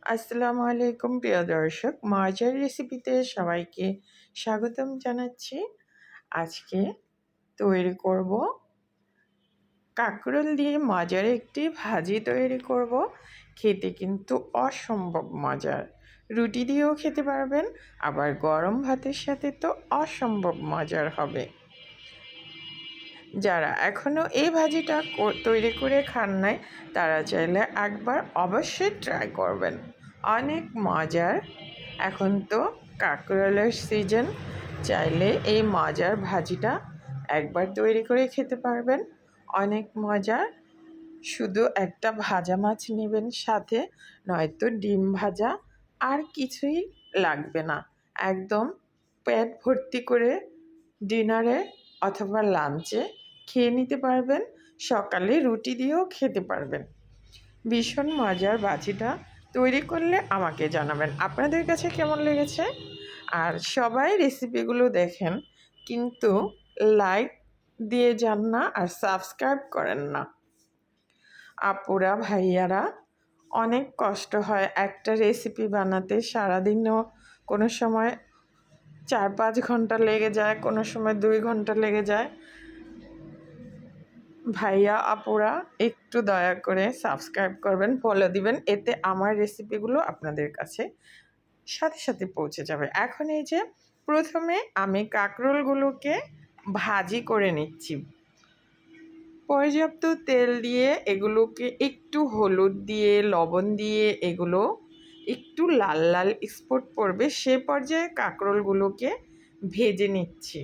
আসসালামু আলাইকুম প্রিয় দর্শক, মজার রেসিপিতে সবাইকে স্বাগতম জানাচ্ছি। আজকে তৈরি করব কাঁকরোল দিয়ে মজার একটি ভাজি তৈরি করব। খেতে কিন্তু অসম্ভব মজার। রুটি দিয়েও খেতে পারবেন, আবার গরম ভাতের সাথে তো অসম্ভব মজার হবে। যারা এখনও এই ভাজিটা তৈরি করে খান নাই, তারা চাইলে একবার অবশ্যই ট্রাই করবেন। অনেক মজার। এখন তো কাঁকরোলের সিজন, চাইলে এই মজার ভাজিটা একবার তৈরি করে খেতে পারবেন। অনেক মজার। শুধু একটা ভাজা মাছ নেবেন সাথে, নয়তো ডিম ভাজা, আর কিছুই লাগবে না। একদম পেট ভর্তি করে ডিনারে অথবা লাঞ্চে খেয়ে নিতে পারবেন। সকালে রুটি দিয়েও খেতে পারবেন। ভীষণ মজার ভাজিটা তৈরি করলে আমাকে জানাবেন আপনাদের কাছে কেমন লেগেছে। আর সবাই রেসিপিগুলো দেখেন, কিন্তু লাইক দিয়ে যান না আর সাবস্ক্রাইব করেন না। আপুরা ভাইয়ারা, অনেক কষ্ট হয় একটা রেসিপি বানাতে। সারাদিনও কোনো সময় 4-5 ঘন্টা লেগে যায়, কোনো সময় 2 ঘন্টা লেগে যায়। ভাইয়া আপুরা, একটু দয়া করে সাবস্ক্রাইব করবেন, ফলো দিবেন, এতে আমার রেসিপিগুলো আপনাদের কাছে সাথে সাথে পৌঁছে যাবে। এখন এই যে প্রথমে আমি কাঁকরোলগুলোকে ভাজি করে নিচ্ছি। পর্যাপ্ত তেল দিয়ে এগুলোকে একটু হলুদ দিয়ে লবণ দিয়ে এগুলো একটু লাল লাল স্পট পড়বে, সে পর্যায়ে কাঁকরোলগুলোকে ভেজে নিচ্ছি।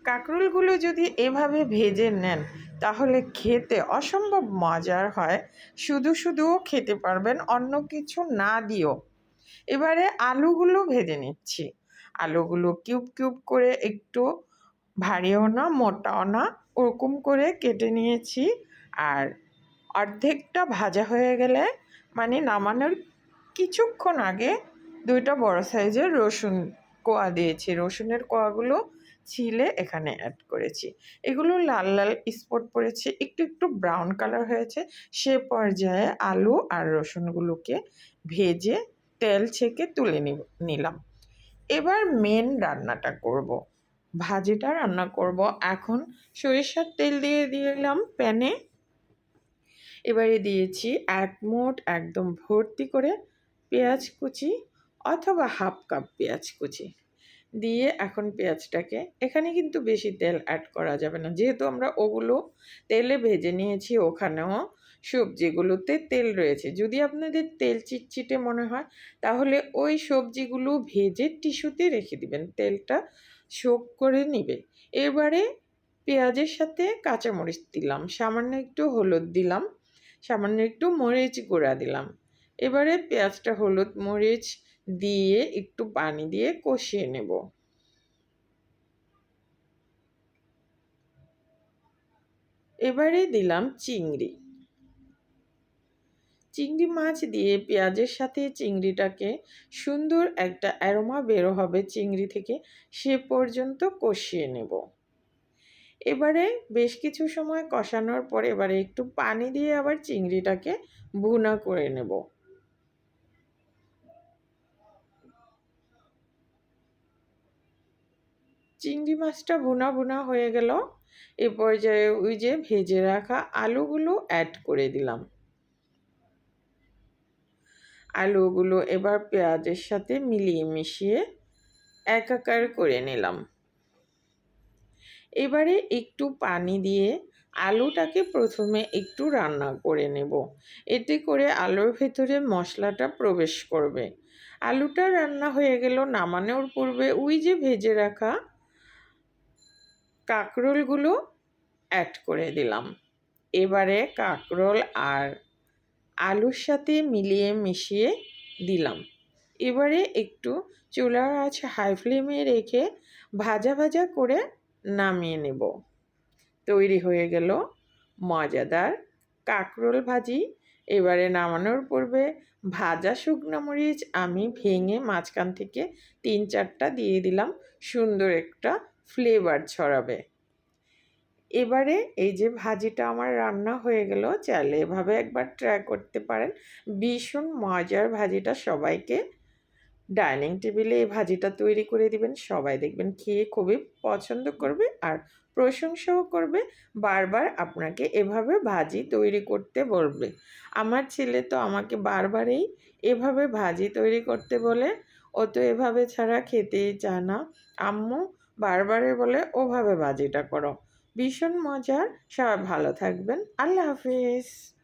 কাঁকরোলগুলো যদি এভাবে ভেজে নেন তাহলে খেতে অসম্ভব মজার হয়। শুধু শুধুও খেতে পারবেন, অন্য কিছু না দিও। এবারে আলুগুলো ভেজে নিচ্ছি। আলুগুলো কিউব কিউব করে, একটু ভারীও না মোটাও না, ওরকম করে কেটে নিয়েছি। আর অর্ধেকটা ভাজা হয়ে গেলে, মানে নামানোর কিছুক্ষণ আগে, 2টা বড় সাইজের রসুন কোয়া দিয়েছি। রসুনের কোয়াগুলো ছিলে এখানে অ্যাড করেছি। এগুলো লাল লাল স্পট পড়েছে, একটু একটু ব্রাউন কালার হয়েছে। সে পর্যায়ে আলু আর রসুনগুলোকে ভেজে তেল ছেঁকে তুলে নিলাম। এবার মেন রান্নাটা করব, ভাজিটা রান্না করব। এখন সরিষার তেল দিয়ে দিলাম প্যানে। এবারে দিয়েছি 1 মুঠ একদম ভর্তি করে পেঁয়াজ কুচি, অথবা হাফ কাপ পেঁয়াজ কুচি দিয়ে এখন পেঁয়াজটাকে, এখানে কিন্তু বেশি তেল অ্যাড করা যাবে না, যেহেতু আমরা ওগুলো তেলে ভেজে নিয়েছি। ওখানেও সবজিগুলোতে তেল রয়েছে। যদি আপনাদের তেল চিটচিটে মনে হয়, তাহলে ওই সবজিগুলো ভেজে টিস্যুতে রেখে দিবেন, তেলটা শোক করে নিবে। এবারে পেঁয়াজের সাথে কাঁচামরিচ দিলাম, সামান্য একটু হলুদ দিলাম, সামান্য একটু মরিচ গুঁড়া দিলাম। এবারে পেঁয়াজটা হলুদ মরিচ দিয়ে একটু পানি দিয়ে কষিয়ে নেব। এবারে দিলাম চিংড়ি। চিংড়ি মাছ দিয়ে পেঁয়াজের সাথে চিংড়িটাকে সুন্দর একটা অ্যারোমা বেরো হবে চিংড়ি থেকে, সে পর্যন্ত কষিয়ে নেব। এবারে বেশ কিছু সময় কষানোর পর এবারে একটু পানি দিয়ে আবার চিংড়িটাকে ভুনা করে নেব। চিংড়ি মাছটা ভুনা ভুনা হয়ে গেল। এ পর্যায়ে ওই যে ভেজে রাখা আলুগুলো অ্যাড করে দিলাম। আলুগুলো এবার পেঁয়াজের সাথে মিলিয়ে মিশিয়ে একাকার করে নিলাম। এবারে একটু পানি দিয়ে আলুটাকে প্রথমে একটু রান্না করে নেব, এতে করে আলুর ভেতরে মশলাটা প্রবেশ করবে। আলুটা রান্না হয়ে গেল, নামানোর পূর্বে ওই যে ভেজে রাখা কাঁকরোলগুলো অ্যাড করে দিলাম। এবারে কাঁকরোল আর আলুর সাথে মিলিয়ে মিশিয়ে দিলাম। এবারে একটু চুলার আঁচ হাই ফ্লেমে রেখে ভাজা ভাজা করে নামিয়ে নেব। তৈরি হয়ে গেল মজাদার কাঁকরোল ভাজি। এবারে নামানোর পূর্বে ভাজা শুকনো মরিচ আমি ভেঙে মাঝখান থেকে 3-4টা দিয়ে দিলাম, সুন্দর একটা ফ্লেভার ছড়াবে। এবারে এই যে ভাজিটা আমার রান্না হয়ে গেল, চাইলে এভাবে একবার ট্রাই করতে পারেন। ভীষণ মজার ভাজিটা, সবাইকে ডাইনিং টেবিলে এই ভাজিটা তৈরি করে দিবেন। সবাই দেখবেন খেয়ে খুবই পছন্দ করবে আর প্রশংসাও করবে। বারবার আপনাকে এভাবে ভাজি তৈরি করতে বলবে। আমার ছেলে তো আমাকে বারবারই এভাবে ভাজি তৈরি করতে বলে। ও তো এভাবে ছাড়া খেতেই চায় না। আম্মু বারবারই বলে ওভাবে ভাজিটা করো। ভীষণ মজার। সবাই ভালো থাকবেন। আল্লাহ হাফিজ।